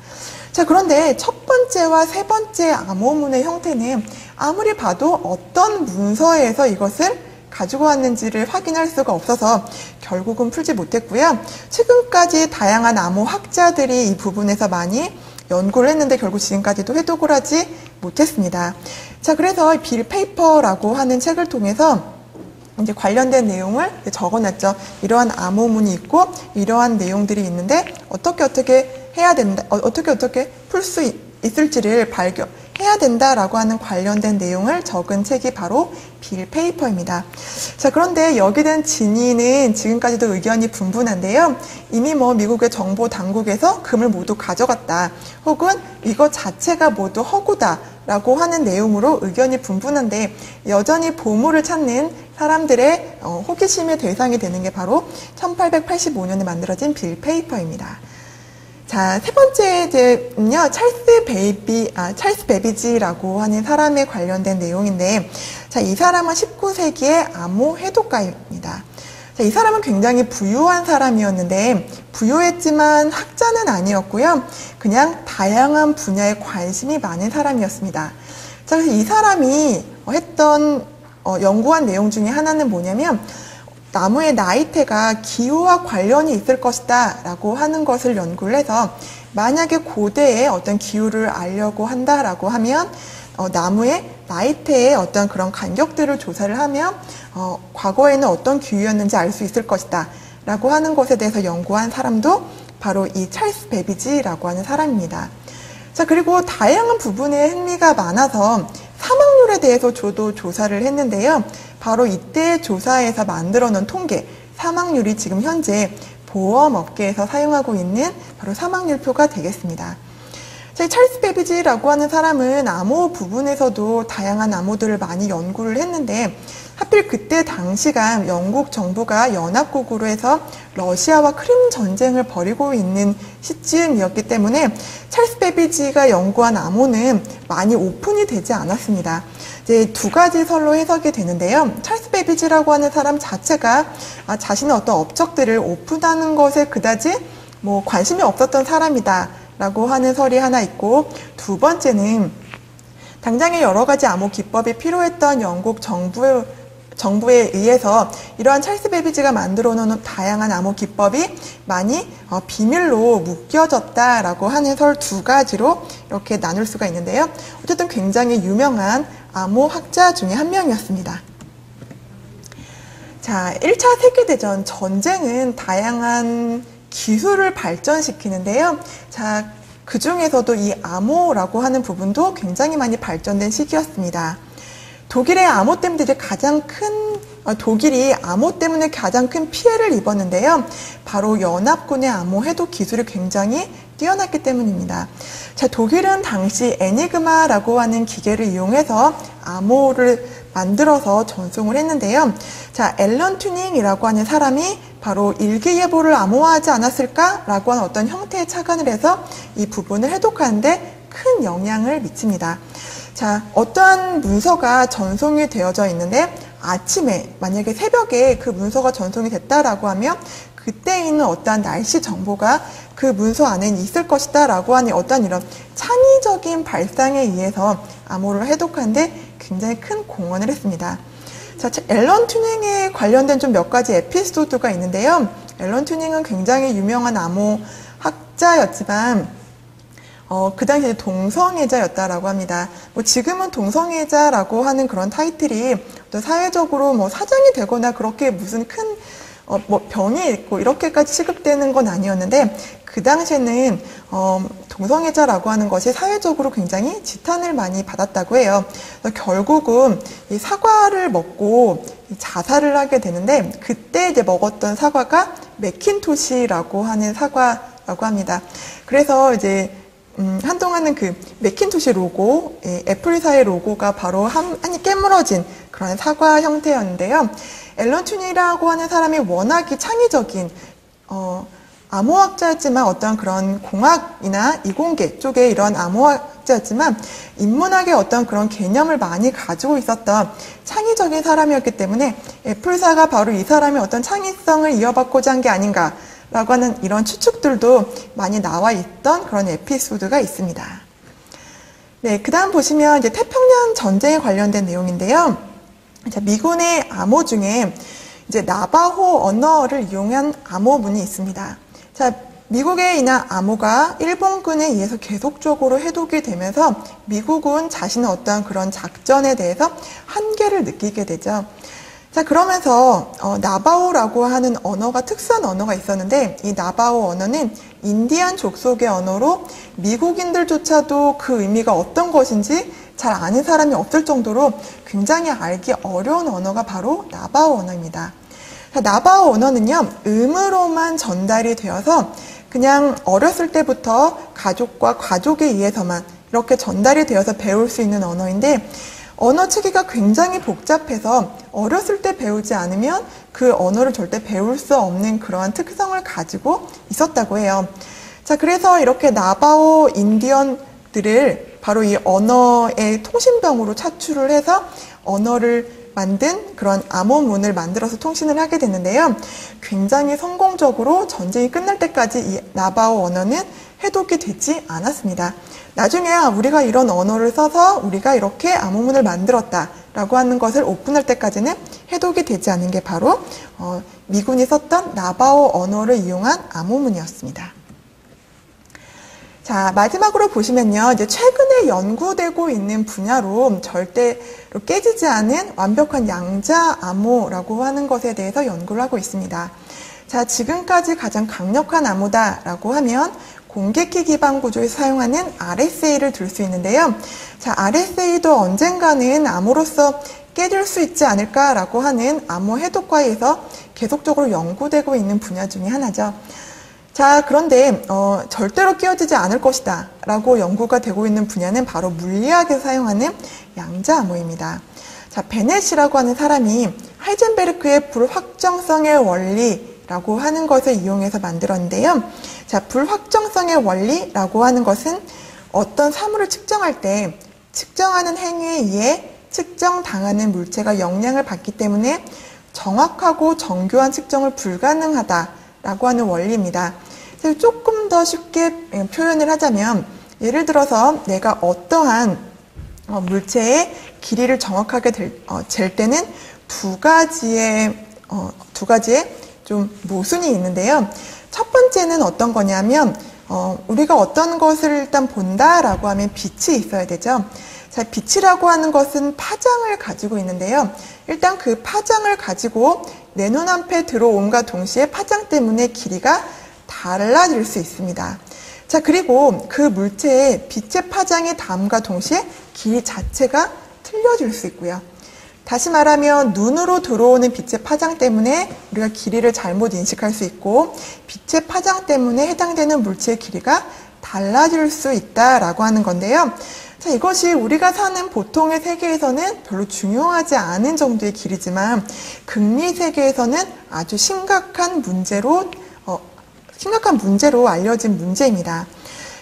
자, 그런데 첫 번째와 세 번째 암호문의 형태는 아무리 봐도 어떤 문서에서 이것을 가지고 왔는지를 확인할 수가 없어서 결국은 풀지 못했고요. 지금까지 다양한 암호학자들이 이 부분에서 많이 연구를 했는데 결국 지금까지도 회독을 하지 못했습니다. 자, 그래서 빌 페이퍼라고 하는 책을 통해서 이제 관련된 내용을 적어놨죠. 이러한 암호문이 있고 이러한 내용들이 있는데 어떻게 해야 된다, 어떻게 풀 수 있을지를 발견해야 된다라고 하는 관련된 내용을 적은 책이 바로 빌 페이퍼입니다. 자, 그런데 여기 든 진위는 지금까지도 의견이 분분한데요. 이미 미국의 정보 당국에서 금을 모두 가져갔다. 혹은 이것 자체가 모두 허구다. 라고 하는 내용으로 의견이 분분한데 여전히 보물을 찾는 사람들의 호기심의 대상이 되는 게 바로 1885년에 만들어진 빌 페이퍼입니다. 자, 세 번째는요, 찰스 베비지라고 하는 사람에 관련된 내용인데, 자, 이 사람은 19세기의 암호 해독가입니다. 자, 이 사람은 굉장히 부유한 사람이었는데, 부유했지만 학자는 아니었고요. 그냥 다양한 분야에 관심이 많은 사람이었습니다. 자, 그래서 이 사람이 했던, 연구한 내용 중에 하나는 뭐냐면, 나무의 나이테가 기후와 관련이 있을 것이다 라고 하는 것을 연구를 해서 만약에 고대에 어떤 기후를 알려고 한다라고 하면 나무의 나이테의 어떤 그런 간격들을 조사를 하면 과거에는 어떤 기후였는지 알 수 있을 것이다 라고 하는 것에 대해서 연구한 사람도 바로 이 찰스 베비지라고 하는 사람입니다. 자, 그리고 다양한 부분에 흥미가 많아서 사망률에 대해서 저도 조사를 했는데요. 바로 이때 조사에서 만들어 놓은 통계, 사망률이 지금 현재 보험업계에서 사용하고 있는 바로 사망률표가 되겠습니다. 자, 이 찰스 베비지라고 하는 사람은 암호 부분에서도 다양한 암호들을 많이 연구를 했는데 하필 그때 당시가 영국 정부가 연합국으로 해서 러시아와 크림 전쟁을 벌이고 있는 시점이었기 때문에 찰스 베비지가 연구한 암호는 많이 오픈이 되지 않았습니다. 이제 두 가지 설로 해석이 되는데요. 찰스 베비지라고 하는 사람 자체가 자신의 어떤 업적들을 오픈하는 것에 그다지 관심이 없었던 사람이다 라고 하는 설이 하나 있고, 두 번째는 당장에 여러 가지 암호 기법이 필요했던 영국 정부에 의해서 이러한 찰스 베비지가 만들어 놓은 다양한 암호 기법이 많이 비밀로 묶여졌다라고 하는 설 두 가지로 이렇게 나눌 수가 있는데요. 어쨌든 굉장히 유명한 암호학자 중에 한 명이었습니다. 자, 1차 세계대전 전쟁은 다양한 기술을 발전시키는데요. 자, 그 중에서도 이 암호라고 하는 부분도 굉장히 많이 발전된 시기였습니다. 독일이 암호 때문에 가장 큰 피해를 입었는데요. 바로 연합군의 암호 해독 기술이 굉장히 뛰어났기 때문입니다. 자, 독일은 당시 애니그마라고 하는 기계를 이용해서 암호를 만들어서 전송을 했는데요. 자, 앨런 튜닝이라고 하는 사람이 바로 일기예보를 암호화하지 않았을까라고 하는 어떤 형태의 착안을 해서 이 부분을 해독하는데 큰 영향을 미칩니다. 자, 어떠한 문서가 전송이 되어져 있는데 아침에 만약에 새벽에 그 문서가 전송이 됐다라고 하면 그때 있는 어떠한 날씨 정보가 그 문서 안에 있을 것이다 라고 하는 어떠한 이런 창의적인 발상에 의해서 암호를 해독하는데 굉장히 큰 공헌을 했습니다. 자, 앨런 튜닝에 관련된 좀 몇 가지 에피소드가 있는데요. 앨런 튜닝은 굉장히 유명한 암호학자였지만 그 당시에 동성애자였다라고 합니다. 지금은 동성애자라고 하는 그런 타이틀이 또 사회적으로 사장이 되거나 그렇게 무슨 큰 병이 있고 이렇게까지 취급되는 건 아니었는데 그 당시에는 동성애자라고 하는 것이 사회적으로 굉장히 지탄을 많이 받았다고 해요. 결국은 이 사과를 먹고 자살을 하게 되는데 그때 이제 먹었던 사과가 맥킨토시라고 하는 사과라고 합니다. 그래서 이제 한동안은 그 맥킨토시 로고, 애플사의 로고가 바로 한이 깨물어진 그런 사과 형태였는데요. 앨런 튜닝이라고 하는 사람이 워낙이 창의적인 암호학자였지만 어떤 그런 공학이나 이공계 쪽에 이런 암호학자였지만 인문학의 어떤 그런 개념을 많이 가지고 있었던 창의적인 사람이었기 때문에 애플사가 바로 이 사람의 어떤 창의성을 이어받고자 한 게 아닌가라고 하는 이런 추측들도 많이 나와 있던 그런 에피소드가 있습니다. 네, 그 다음 보시면 이제 태평양 전쟁에 관련된 내용인데요. 자, 미군의 암호 중에 이제 나바호 언어를 이용한 암호문이 있습니다. 자, 미국의 이날 암호가 일본군에 의해서 계속적으로 해독이 되면서 미국은 자신의 어떠한 그런 작전에 대해서 한계를 느끼게 되죠. 자, 그러면서 나바오라고 하는 언어가 특수한 언어가 있었는데 이 나바오 언어는 인디안 족속의 언어로 미국인들조차도 그 의미가 어떤 것인지 잘 아는 사람이 없을 정도로 굉장히 알기 어려운 언어가 바로 나바오 언어입니다. 나바오 언어는요, 음으로만 전달이 되어서 그냥 어렸을 때부터 가족과 가족에 의해서만 이렇게 전달이 되어서 배울 수 있는 언어인데 언어 체계가 굉장히 복잡해서 어렸을 때 배우지 않으면 그 언어를 절대 배울 수 없는 그러한 특성을 가지고 있었다고 해요. 자, 그래서 이렇게 나바오 인디언들을 바로 이 언어의 통신병으로 차출을 해서 언어를 만든 그런 암호문을 만들어서 통신을 하게 됐는데요. 굉장히 성공적으로 전쟁이 끝날 때까지 이 나바오 언어는 해독이 되지 않았습니다. 나중에 우리가 이런 언어를 써서 우리가 이렇게 암호문을 만들었다라고 하는 것을 오픈할 때까지는 해독이 되지 않은 게 바로 미군이 썼던 나바오 언어를 이용한 암호문이었습니다. 자, 마지막으로 보시면요. 이제 최근에 연구되고 있는 분야로 절대로 깨지지 않은 완벽한 양자 암호라고 하는 것에 대해서 연구를 하고 있습니다. 자, 지금까지 가장 강력한 암호다라고 하면 공개키 기반 구조에 사용하는 RSA를 들 수 있는데요. 자, RSA도 언젠가는 암호로서 깨질 수 있지 않을까라고 하는 암호 해독과에서 계속적으로 연구되고 있는 분야 중에 하나죠. 자, 그런데 절대로 끼어지지 않을 것이다 라고 연구가 되고 있는 분야는 바로 물리학에서 사용하는 양자 암호입니다. 자, 베넷이라고 하는 사람이 하이젠베르크의 불확정성의 원리라고 하는 것을 이용해서 만들었는데요. 자, 불확정성의 원리라고 하는 것은 어떤 사물을 측정할 때 측정하는 행위에 의해 측정당하는 물체가 영향을 받기 때문에 정확하고 정교한 측정을 불가능하다라고 하는 원리입니다. 조금 더 쉽게 표현을 하자면 예를 들어서 내가 어떠한 물체의 길이를 정확하게 잴 때는 두 가지의 좀 모순이 있는데요. 첫 번째는 어떤 거냐면 우리가 어떤 것을 일단 본다라고 하면 빛이 있어야 되죠. 자, 빛이라고 하는 것은 파장을 가지고 있는데요. 일단 그 파장을 가지고 내 눈앞에 들어옴과 동시에 파장 때문에 길이가 달라질 수 있습니다. 자, 그리고 그 물체의 빛의 파장이 닿음과 동시에 길이 자체가 틀려질 수 있고요. 다시 말하면 눈으로 들어오는 빛의 파장 때문에 우리가 길이를 잘못 인식할 수 있고 빛의 파장 때문에 해당되는 물체의 길이가 달라질 수 있다라고 하는 건데요. 자, 이것이 우리가 사는 보통의 세계에서는 별로 중요하지 않은 정도의 길이지만 극미 세계에서는 아주 심각한 문제로 알려진 문제입니다.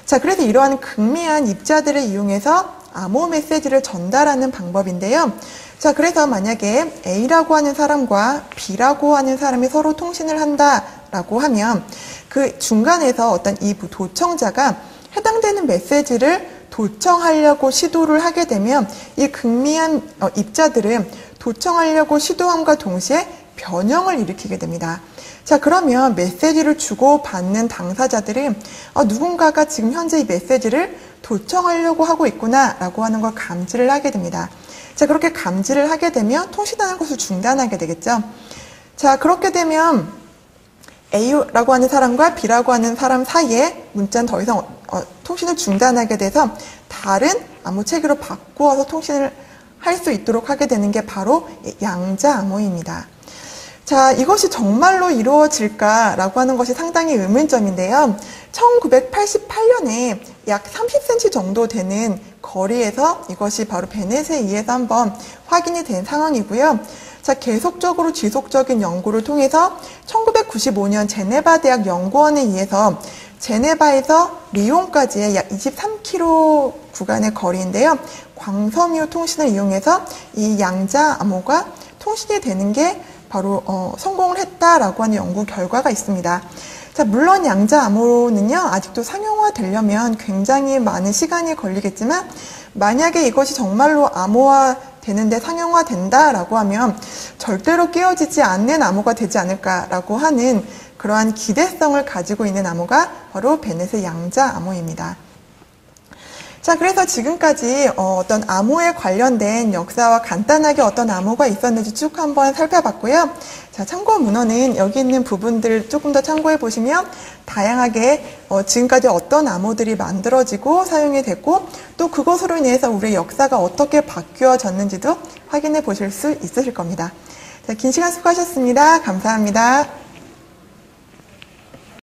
자, 그래서 이러한 극미한 입자들을 이용해서 암호 메시지를 전달하는 방법인데요. 자, 그래서 만약에 A라고 하는 사람과 B라고 하는 사람이 서로 통신을 한다라고 하면 그 중간에서 어떤 이 도청자가 해당되는 메시지를 도청하려고 시도를 하게 되면 이 극미한 입자들은 도청하려고 시도함과 동시에 변형을 일으키게 됩니다. 자, 그러면 메시지를 주고받는 당사자들이 누군가가 지금 현재 이 메시지를 도청하려고 하고 있구나 라고 하는 걸 감지를 하게 됩니다. 자, 그렇게 감지를 하게 되면 통신하는 것을 중단하게 되겠죠. 자, 그렇게 되면 A라고 하는 사람과 B라고 하는 사람 사이에 문자는 더 이상 통신을 중단하게 돼서 다른 암호 체계로 바꾸어서 통신을 할 수 있도록 하게 되는 게 바로 양자 암호입니다. 자, 이것이 정말로 이루어질까라고 하는 것이 상당히 의문점인데요. 1988년에 약 30cm 정도 되는 거리에서 이것이 바로 베넷에 의해서 한번 확인이 된 상황이고요. 자, 계속적으로 지속적인 연구를 통해서 1995년 제네바 대학 연구원에 의해서 제네바에서 리옹까지의 약 23km 구간의 거리인데요. 광섬유 통신을 이용해서 이 양자 암호가 통신이 되는 게 바로 성공을 했다라고 하는 연구 결과가 있습니다. 자, 물론 양자 암호는요, 아직도 상용화 되려면 굉장히 많은 시간이 걸리겠지만, 만약에 이것이 정말로 암호화 되는데 상용화 된다라고 하면 절대로 깨어지지 않는 암호가 되지 않을까라고 하는 그러한 기대성을 가지고 있는 암호가 바로 베넷의 양자 암호입니다. 자, 그래서 지금까지 어떤 암호에 관련된 역사와 간단하게 어떤 암호가 있었는지 쭉 한번 살펴봤고요. 자, 참고 문헌은 여기 있는 부분들을 조금 더 참고해 보시면 다양하게 지금까지 어떤 암호들이 만들어지고 사용이 됐고 또 그것으로 인해서 우리의 역사가 어떻게 바뀌어졌는지도 확인해 보실 수 있으실 겁니다. 자, 긴 시간 수고하셨습니다. 감사합니다.